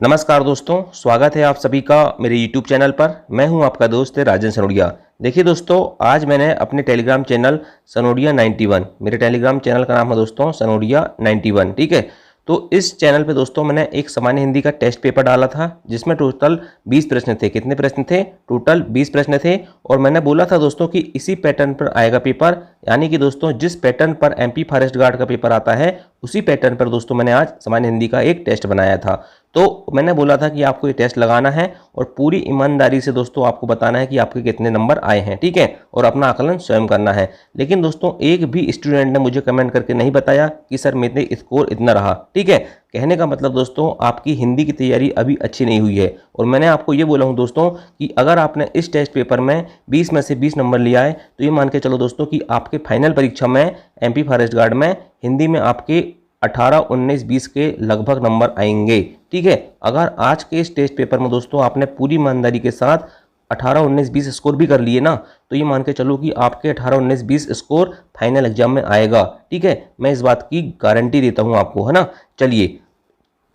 नमस्कार दोस्तों, स्वागत है आप सभी का मेरे YouTube चैनल पर। मैं हूं आपका दोस्त राजन सनोडिया। देखिए दोस्तों, आज मैंने अपने टेलीग्राम चैनल सनोडिया 91, मेरे टेलीग्राम चैनल का नाम है दोस्तों सनोडिया 91, ठीक है। तो इस चैनल पे दोस्तों मैंने एक सामान्य हिंदी का टेस्ट पेपर डाला था जिसमें टोटल 20 प्रश्न थे। कितने प्रश्न थे? टोटल 20 प्रश्न थे। और मैंने बोला था दोस्तों कि इसी पैटर्न पर आएगा पेपर, यानी कि दोस्तों जिस पैटर्न पर MP फॉरेस्ट गार्ड का पेपर आता है उसी पैटर्न पर दोस्तों मैंने आज सामान्य हिंदी का एक टेस्ट बनाया था। तो मैंने बोला था कि आपको ये टेस्ट लगाना है और पूरी ईमानदारी से दोस्तों आपको बताना है कि आपके कितने नंबर आए हैं, ठीक है, और अपना आकलन स्वयं करना है। लेकिन दोस्तों एक भी स्टूडेंट ने मुझे कमेंट करके नहीं बताया कि सर मेरे स्कोर इतना रहा, ठीक है। कहने का मतलब दोस्तों आपकी हिंदी की तैयारी अभी अच्छी नहीं हुई है। और मैंने आपको ये बोला हूँ दोस्तों कि अगर आपने इस टेस्ट पेपर में 20 में से 20 नंबर लिया है तो ये मान के चलो दोस्तों कि आपके फाइनल परीक्षा में MP फॉरेस्ट गार्ड में हिंदी में आपके 18, 19, 20 के लगभग नंबर आएंगे, ठीक है। अगर आज के इस टेस्ट पेपर में दोस्तों आपने पूरी ईमानदारी के साथ 18, 19, 20 स्कोर भी कर लिए ना, तो ये मान के चलो कि आपके 18, 19, 20 स्कोर फाइनल एग्जाम में आएगा, ठीक है। मैं इस बात की गारंटी देता हूँ आपको, है ना। चलिए,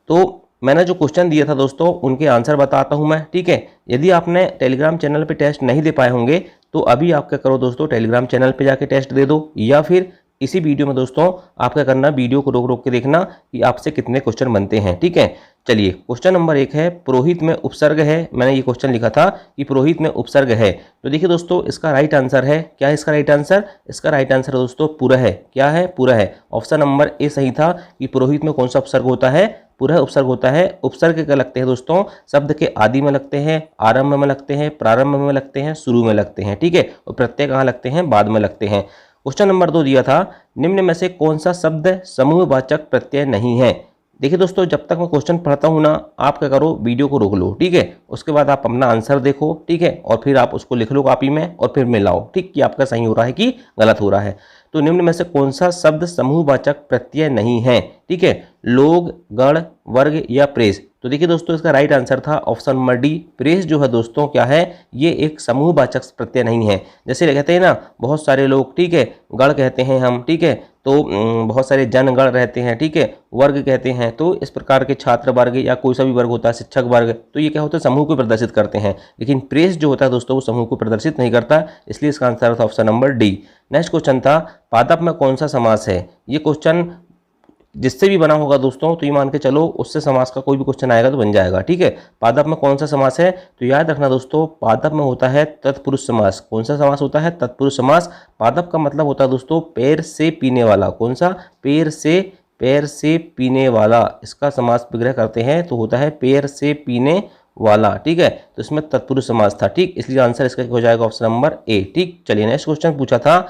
तो मैंने जो क्वेश्चन दिया था दोस्तों उनके आंसर बताता हूँ मैं, ठीक है। यदि आपने टेलीग्राम चैनल पे टेस्ट नहीं दे पाए होंगे तो अभी आप क्या करो दोस्तों, टेलीग्राम चैनल पे जाके टेस्ट दे दो, या फिर इसी वीडियो में दोस्तों आप क्या करना, वीडियो को रोक रोक के देखना कि आपसे कितने क्वेश्चन बनते हैं, ठीक है। चलिए, क्वेश्चन नंबर 1 है, पुरोहित में उपसर्ग है। मैंने ये क्वेश्चन लिखा था कि पुरोहित में उपसर्ग है। तो देखिए दोस्तों इसका राइट आंसर है, क्या है इसका राइट आंसर? इसका राइट आंसर दोस्तों पुरः है। क्या है? पुरः है। ऑप्शन नंबर ए सही था कि पुरोहित में कौन सा उपसर्ग होता है? पुरः उपसर्ग होता है। उपसर्ग क्या लगते हैं दोस्तों? शब्द के आदि में लगते हैं, आरंभ में लगते हैं, प्रारंभ में लगते हैं, शुरू में लगते हैं, ठीक है। और प्रत्यय कहाँ लगते हैं? बाद में लगते हैं। क्वेश्चन नंबर 2 दिया था, निम्न में से कौन सा शब्द समूहवाचक प्रत्यय नहीं है? देखिए दोस्तों, जब तक मैं क्वेश्चन पढ़ता हूँ ना, आप क्या करो, वीडियो को रोक लो, ठीक है। उसके बाद आप अपना आंसर देखो, ठीक है, और फिर आप उसको लिख लो कॉपी में और फिर मिलाओ, ठीक, कि आपका सही हो रहा है कि गलत हो रहा है। तो निम्न में से कौन सा शब्द समूहवाचक प्रत्यय नहीं है? ठीक है, लोग, गण, वर्ग या प्रेस। तो देखिए दोस्तों इसका राइट आंसर था ऑप्शन नंबर डी, प्रेस जो है दोस्तों क्या है, ये एक समूहवाचक प्रत्यय नहीं है। जैसे कहते हैं ना बहुत सारे लोग, ठीक है, गण कहते हैं हम, ठीक है, तो बहुत सारे जनगण रहते हैं, ठीक है, वर्ग कहते हैं। तो इस प्रकार के छात्र वर्ग या कोई सा भी वर्ग होता है, शिक्षक वर्ग, तो ये क्या होता है, समूह को प्रदर्शित करते हैं। लेकिन प्रेस जो होता है दोस्तों वो समूह को प्रदर्शित नहीं करता, इसलिए इसका आंसर था option number D. Next question था, पादप में कौन सा समास है? ये क्वेश्चन जिससे भी बना होगा दोस्तों तो ये मान के चलो उससे समास का कोई भी क्वेश्चन आएगा तो बन जाएगा, ठीक है। पादप में कौन सा समास है? तो याद रखना दोस्तों, पादप में होता है तत्पुरुष समास। कौन सा समास होता है? तत्पुरुष समास। पादप का मतलब होता है दोस्तों पैर से पीने वाला। कौन सा? पैर से पीने वाला। इसका समास विग्रह करते हैं तो होता है पैर से पीने वाला, ठीक है। तो इसमें तत्पुरुष समास था, ठीक, इसलिए आंसर इसका हो जाएगा ऑप्शन नंबर ए, ठीक। चलिए नेक्स्ट क्वेश्चन पूछा था,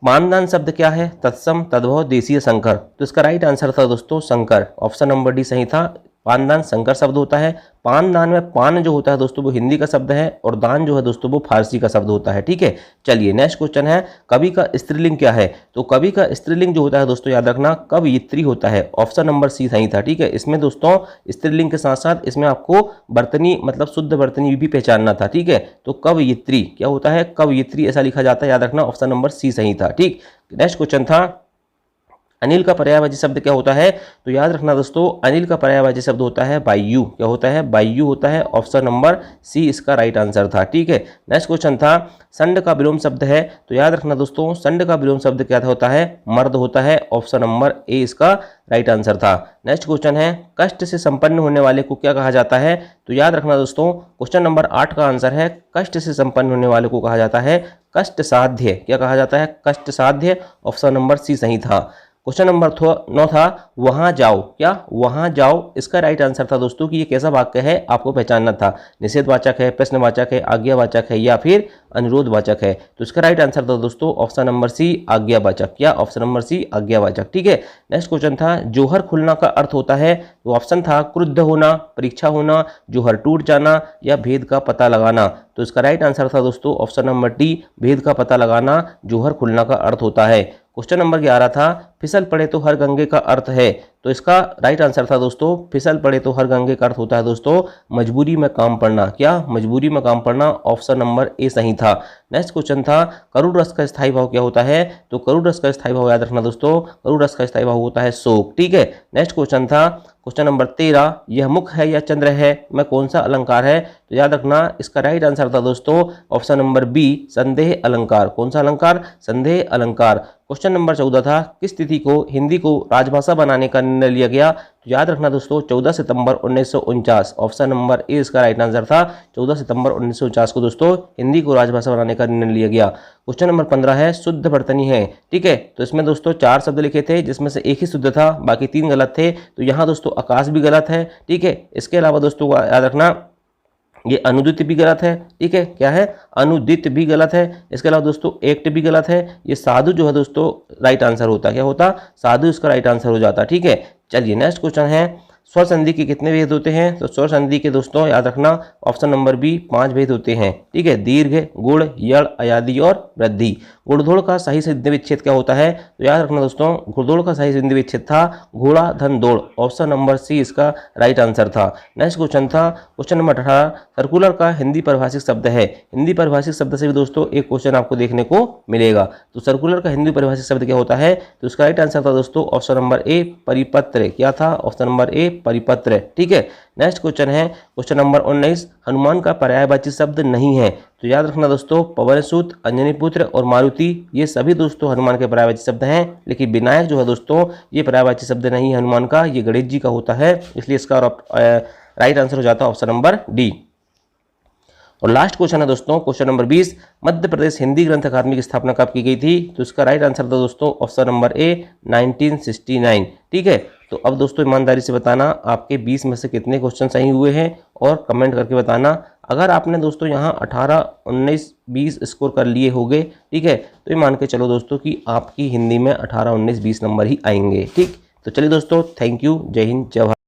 पानदान शब्द क्या है? तत्सम, तद्भव, देशीय, संकर। तो इसका राइट आंसर था दोस्तों संकर। ऑप्शन नंबर डी सही था, पानदान संकर शब्द होता है। पानदान में पान जो होता है दोस्तों वो हिंदी का शब्द है और दान जो है दोस्तों वो फारसी का शब्द होता है, ठीक है। चलिए नेक्स्ट क्वेश्चन है, कवि का स्त्रीलिंग क्या है? तो कवि का स्त्रीलिंग जो होता है दोस्तों याद रखना कवयित्री होता है। ऑप्शन नंबर सी सही था, ठीक है। इसमें दोस्तों स्त्रीलिंग के साथ साथ इसमें आपको वर्तनी मतलब शुद्ध वर्तनी भी पहचानना था, ठीक है। तो कवयित्री क्या होता है? कवयित्री ऐसा लिखा जाता है, याद रखना ऑप्शन नंबर सी सही था, ठीक। नेक्स्ट क्वेश्चन था, अनिल का पर्यायवाची शब्द क्या होता है? तो याद रखना दोस्तों अनिल का पर्यायवाची शब्द होता है वायु। क्या होता है? वायु होता है। ऑप्शन नंबर सी इसका राइट आंसर था, ठीक है। नेक्स्ट क्वेश्चन था, संड का विलोम शब्द है। तो याद रखना दोस्तों संड का विलोम शब्द क्या होता है? मर्द होता है। ऑप्शन नंबर ए इसका राइट आंसर था। नेक्स्ट क्वेश्चन है, कष्ट से संपन्न होने वाले को क्या कहा जाता है? तो याद रखना दोस्तों क्वेश्चन नंबर 8 का आंसर है कष्ट से संपन्न होने वाले को कहा जाता है कष्ट साध्य। क्या कहा जाता है? कष्ट साध्य। ऑप्शन नंबर सी सही था। क्वेश्चन नंबर 9 था, वहां जाओ। क्या? वहां जाओ। इसका राइट आंसर था दोस्तों कि ये कैसा वाक्य है आपको पहचानना था। निषेधवाचक है, प्रश्नवाचक है, आज्ञावाचक है या फिर अनुरोधवाचक है। तो इसका राइट आंसर था दोस्तों ऑप्शन नंबर सी आज्ञावाचक। क्या? ऑप्शन नंबर सी आज्ञावाचक, ठीक है। नेक्स्ट क्वेश्चन था, जोहर खुलना का अर्थ होता है? तो ऑप्शन था क्रुद्ध होना, परीक्षा होना, जोहर टूट जाना या भेद का पता लगाना। तो इसका राइट आंसर था दोस्तों ऑप्शन नंबर डी, भेद का पता लगाना जोहर खुलना का अर्थ होता है। क्वेश्चन नंबर 11 था, फिसल पड़े तो हर गंगे का अर्थ है। तो इसका राइट आंसर था दोस्तों, फिसल पड़े तो हर गंगे का अर्थ होता है दोस्तों मजबूरी में काम पड़ना। क्या? मजबूरी में काम पड़ना। ऑप्शन नंबर ए सही था। नेक्स्ट क्वेश्चन था करुण रस का स्थायी भाव क्या होता है? तो करुण रस का स्थायी भाव याद रखना दोस्तों, करुण रस का स्थायी भाव होता है शोक। ठीक है। नेक्स्ट क्वेश्चन था क्वेश्चन नंबर 13, यह मुख है या चंद्र है, में कौन सा अलंकार है? तो याद रखना इसका राइट आंसर था दोस्तों ऑप्शन नंबर बी, संदेह अलंकार। कौन सा अलंकार? संदेह अलंकार। क्वेश्चन नंबर 14 था किस तिथि को हिंदी को राजभाषा बनाने का निर्णय लिया गया? तो याद रखना दोस्तों 14 सितंबर 1949। ऑप्शन नंबर ए इसका राइट आंसर था। 14 सितंबर 1949 को दोस्तों हिंदी को राजभाषा बनाने का निर्णय लिया गया। क्वेश्चन नंबर 15 है शुद्ध वर्तनी है। ठीक है। तो इसमें दोस्तों 4 शब्द लिखे थे जिसमें से एक ही शुद्ध था, बाकी 3 गलत थे। तो यहाँ दोस्तों आकाश भी गलत है। ठीक है। इसके अलावा दोस्तों याद रखना ये अनुदित भी गलत है। ठीक है। क्या है? अनुदित भी गलत है। इसके अलावा दोस्तों एक्ट भी गलत है। ये साधु जो है दोस्तों राइट आंसर होता। क्या होता? साधु इसका राइट आंसर हो जाता। ठीक है। चलिए नेक्स्ट क्वेश्चन है स्वर संधि के कितने भेद होते हैं? तो स्वर संधि के दोस्तों याद रखना ऑप्शन नंबर बी 5 भेद होते हैं। ठीक है। दीर्घ, गुण, यड़, अयादि और वृद्धि। गुणधोड़ का सही संधि विच्छेद क्या होता है? तो याद रखना दोस्तों गुणधोड़ का सही संधि विच्छेद था घोड़ा धन दौड़। ऑप्शन नंबर सी इसका राइट आंसर था। नेक्स्ट क्वेश्चन था क्वेश्चन नंबर 18, सर्कुलर का हिंदी परिभाषिक शब्द है। हिंदी परिभाषिक शब्द से भी दोस्तों एक क्वेश्चन आपको देखने को मिलेगा। तो सर्कुलर का हिंदी परिभाषिक शब्द क्या होता है? तो उसका राइट आंसर था दोस्तों ऑप्शन नंबर ए, परिपत्र। क्या था? ऑप्शन नंबर ए, परिपत्र। ठीक है। नेक्स्ट क्वेश्चन है क्वेश्चन नंबर 19, हनुमान का पर्यायवाची शब्द नहीं है। तो याद रखना दोस्तों पवनसुत, अंजनी पुत्र और मारुति ये सभी दोस्तों हनुमान के पर्यायवाची शब्द हैं, लेकिन विनायक जो है दोस्तों ये पर्यायवाची शब्द नहीं है हनुमान का, ये गणेश जी का होता है। इसलिए इसका राइट आंसर हो जाता है ऑप्शन नंबर डी। और लास्ट क्वेश्चन है दोस्तों क्वेश्चन नंबर 20, मध्य प्रदेश हिंदी ग्रंथ अकादमी की स्थापना कब की गई थी? तो इसका राइट आंसर था दोस्तों ऑप्शन नंबर ए, 1969। ठीक है। तो अब दोस्तों ईमानदारी से बताना आपके 20 में से कितने क्वेश्चन सही हुए हैं और कमेंट करके बताना। अगर आपने दोस्तों यहाँ 18, 19, 20 स्कोर कर लिए होंगे, ठीक है, तो ये मान के चलो दोस्तों कि आपकी हिंदी में 18, 19, 20 नंबर ही आएंगे। ठीक। तो चलिए दोस्तों थैंक यू, जय हिंद, जय भारत।